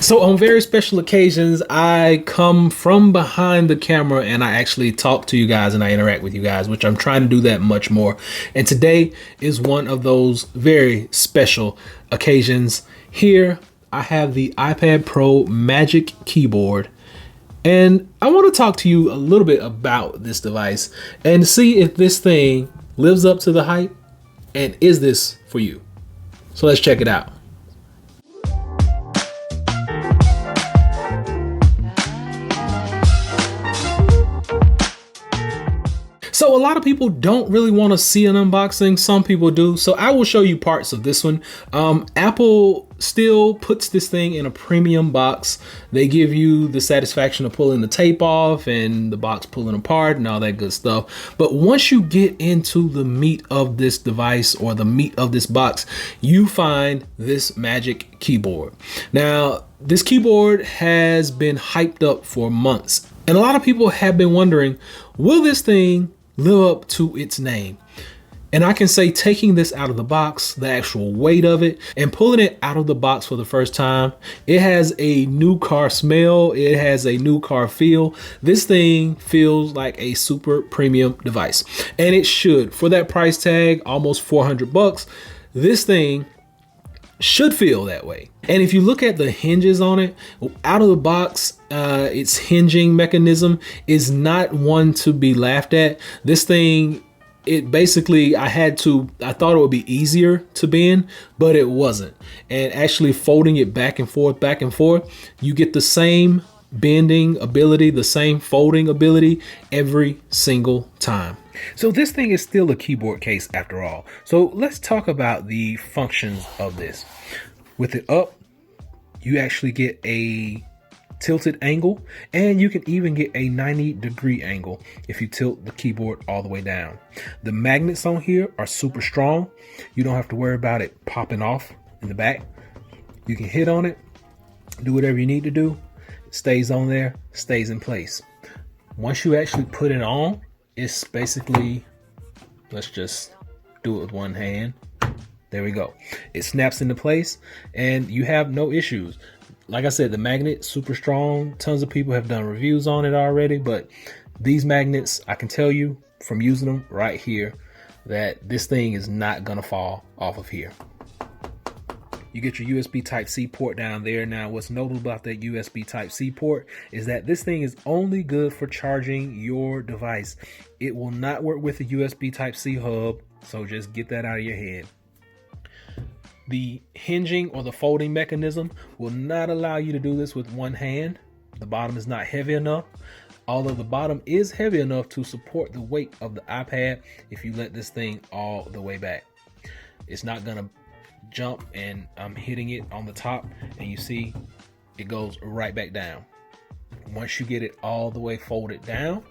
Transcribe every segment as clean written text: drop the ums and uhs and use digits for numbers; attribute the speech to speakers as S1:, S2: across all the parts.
S1: So on very special occasions, I come from behind the camera and I actually talk to you guys and I interact with you guys, which I'm trying to do that much more. And today is one of those very special occasions. Here, I have the iPad Pro Magic Keyboard. And I want to talk to you a little bit about this device and see if this thing lives up to the hype and is this for you. So let's check it out. So a lot of people don't really want to see an unboxing. Some people do. So I will show you parts of this one. Apple still puts this thing in a premium box. They give you the satisfaction of pulling the tape off and the box pulling apart and all that good stuff. But once you get into the meat of this device or the meat of this box, you find this Magic Keyboard. Now, this keyboard has been hyped up for months. And a lot of people have been wondering, will this thing live up to its name? And I can say, taking this out of the box, the actual weight of it, and pulling it out of the box for the first time, it has a new car smell. It has a new car feel. This thing feels like a super premium device, and it should. For that price tag, almost $400, this thing should feel that way. And if you look at the hinges on it, out of the box, its hinging mechanism is not one to be laughed at. This thing, it basically, I thought it would be easier to bend, but it wasn't. And actually folding it back and forth, you get the same bending ability, the same folding ability every single time. So this thing is still a keyboard case after all. So let's talk about the functions of this. With it up, you actually get a tilted angle, and you can even get a 90-degree angle if you tilt the keyboard all the way down. The magnets on here are super strong. You don't have to worry about it popping off in the back. You can hit on it, do whatever you need to do. It stays on there, stays in place. Once you actually put it on, it's basically, let's just do it with one hand. There we go. It snaps into place and you have no issues. Like I said, the magnet, super strong. Tons of people have done reviews on it already, but these magnets, I can tell you from using them right here that this thing is not gonna fall off of here. You get your USB Type-C port down there. Now, what's notable about that USB Type-C port is that this thing is only good for charging your device. It will not work with the USB Type-C hub, so just get that out of your head. The hinging or the folding mechanism will not allow you to do this with one hand. The bottom is not heavy enough, although the bottom is heavy enough to support the weight of the iPad if you let this thing all the way back. It's not gonna jump, and I'm hitting it on the top and you see it goes right back down. Once you get it all the way folded down,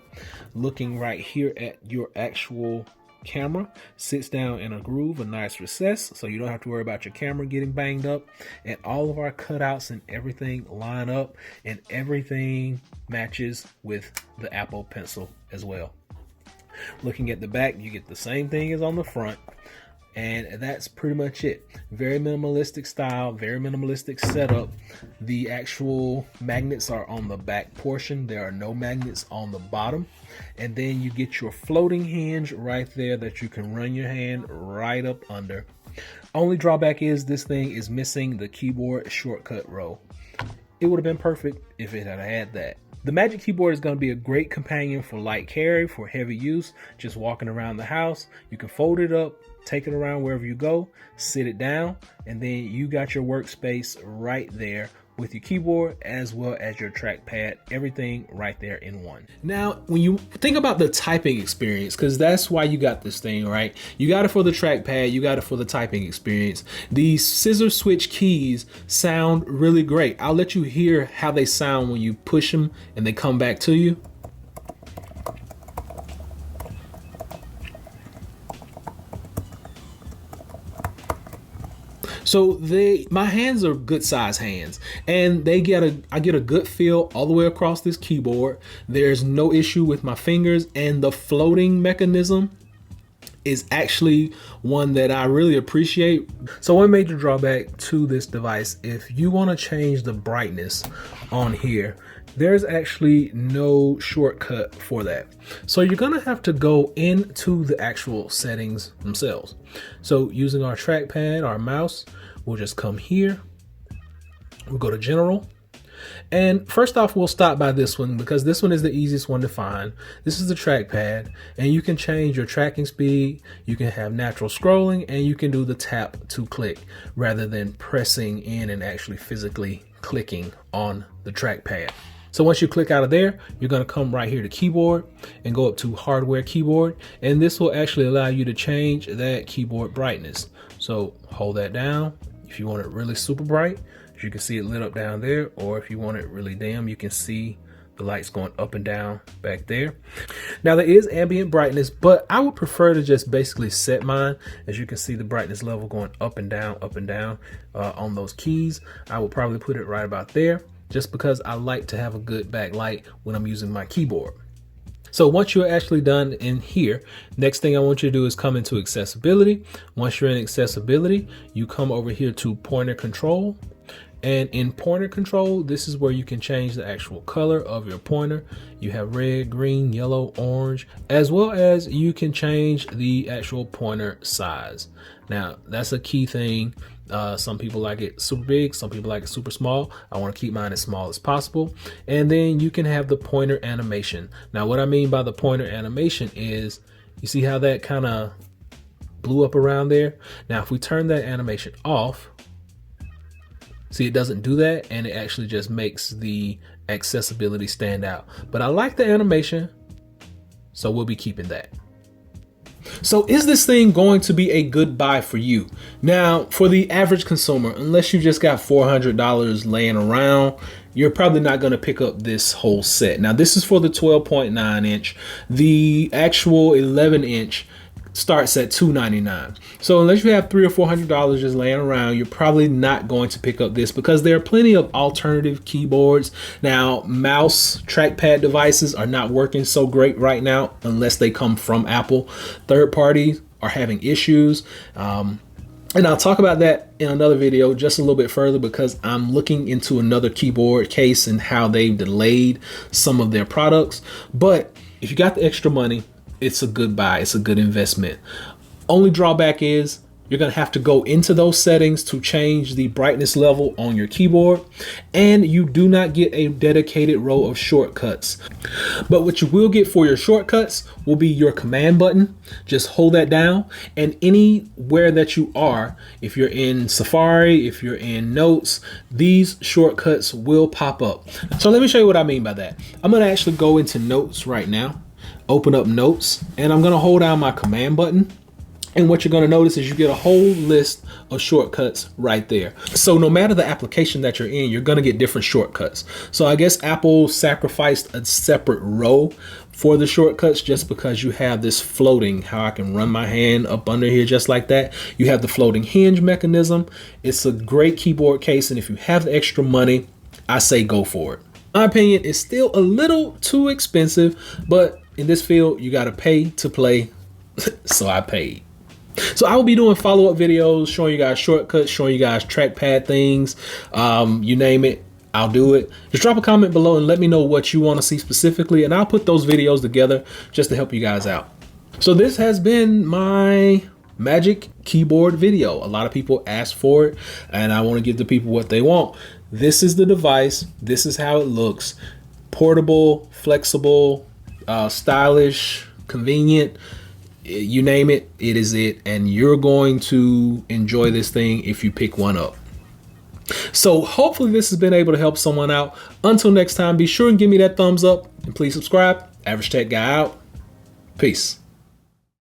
S1: looking right here at your actual camera, sits down in a groove, a nice recess, so you don't have to worry about your camera getting banged up. And all of our cutouts and everything line up, and everything matches with the Apple Pencil as well. Looking at the back, you get the same thing as on the front. And that's pretty much it. Very minimalistic style, very minimalistic setup. The actual magnets are on the back portion. There are no magnets on the bottom. And then you get your floating hinge right there that you can run your hand right up under. Only drawback is this thing is missing the keyboard shortcut row. It would have been perfect if it had had that. The Magic Keyboard is going to be a great companion for light carry, for heavy use, just walking around the house. You can fold it up, take it around wherever you go, sit it down, and then you got your workspace right there with your keyboard as well as your trackpad, everything right there in one. Now, when you think about the typing experience, because that's why you got this thing, right? You got it for the trackpad, you got it for the typing experience. These scissor switch keys sound really great. I'll let you hear how they sound when you push them and they come back to you. So my hands are good size hands, and I get a good feel all the way across this keyboard. There's no issue with my fingers, and the floating mechanism is actually one that I really appreciate. So one major drawback to this device, if you want to change the brightness on here, there's actually no shortcut for that. So you're gonna have to go into the actual settings themselves. So using our trackpad, our mouse, we'll just come here, we'll go to general. And first off, we'll stop by this one because this one is the easiest one to find. This is the trackpad, and you can change your tracking speed, you can have natural scrolling, and you can do the tap to click rather than pressing in and actually physically clicking on the trackpad. So once you click out of there, you're going to come right here to keyboard and go up to hardware keyboard, and this will actually allow you to change that keyboard brightness. So hold that down. If you want it really super bright, you can see it lit up down there, or if you want it really dim, you can see the lights going up and down back there. Now there is ambient brightness, but I would prefer to just basically set mine. As you can see, the brightness level going up and down on those keys. I will probably put it right about there just because I like to have a good backlight when I'm using my keyboard. So once you're actually done in here, next thing I want you to do is come into accessibility. Once you're in accessibility, you come over here to pointer control. And in pointer control, this is where you can change the actual color of your pointer. You have red, green, yellow, orange, as well as you can change the actual pointer size. Now, that's a key thing. Some people like it super big, some people like it super small. I want to keep mine as small as possible. And then you can have the pointer animation. Now, what I mean by the pointer animation is, you see how that kind of blew up around there? Now, if we turn that animation off, see, it doesn't do that, and it actually just makes the accessibility stand out. But I like the animation, so we'll be keeping that. So is this thing going to be a good buy for you? Now, for the average consumer, unless you just got $400 laying around, you're probably not going to pick up this whole set. Now, this is for the 12.9 inch. The actual 11 inch starts at $299. So unless you have $300 or $400 just laying around, you're probably not going to pick up this because there are plenty of alternative keyboards. Now, mouse trackpad devices are not working so great right now unless they come from Apple. Third parties are having issues. And I'll talk about that in another video just a little bit further because I'm looking into another keyboard case and how they've delayed some of their products. But if you got the extra money, it's a good buy. It's a good investment. Only drawback is you're going to have to go into those settings to change the brightness level on your keyboard, and you do not get a dedicated row of shortcuts. But what you will get for your shortcuts will be your command button. Just hold that down, and anywhere that you are, if you're in Safari, if you're in Notes, these shortcuts will pop up. So let me show you what I mean by that. I'm going to actually go into Notes right now. Open up Notes, and I'm going to hold down my command button, and what you're going to notice is you get a whole list of shortcuts right there. So no matter the application that you're in, you're going to get different shortcuts. So I guess Apple sacrificed a separate row for the shortcuts just because you have this floating, how I can run my hand up under here just like that. You have the floating hinge mechanism. It's a great keyboard case, and if you have the extra money, I say go for it. My opinion is still a little too expensive, but in this field, you got to pay to play. So I paid. So I will be doing follow-up videos showing you guys shortcuts, showing you guys trackpad things, you name it, I'll do it. Just drop a comment below and let me know what you want to see specifically, and I'll put those videos together just to help you guys out. So this has been my Magic keyboard video. A lot of people ask for it, and I want to give the people what they want. This is the device. This is how it looks. Portable, flexible, stylish, convenient. You name it, it is it, and you're going to enjoy this thing if you pick one up. So hopefully this has been able to help someone out. Until next time, be sure and give me that thumbs up, and please subscribe. Average Tech Guy out. Peace.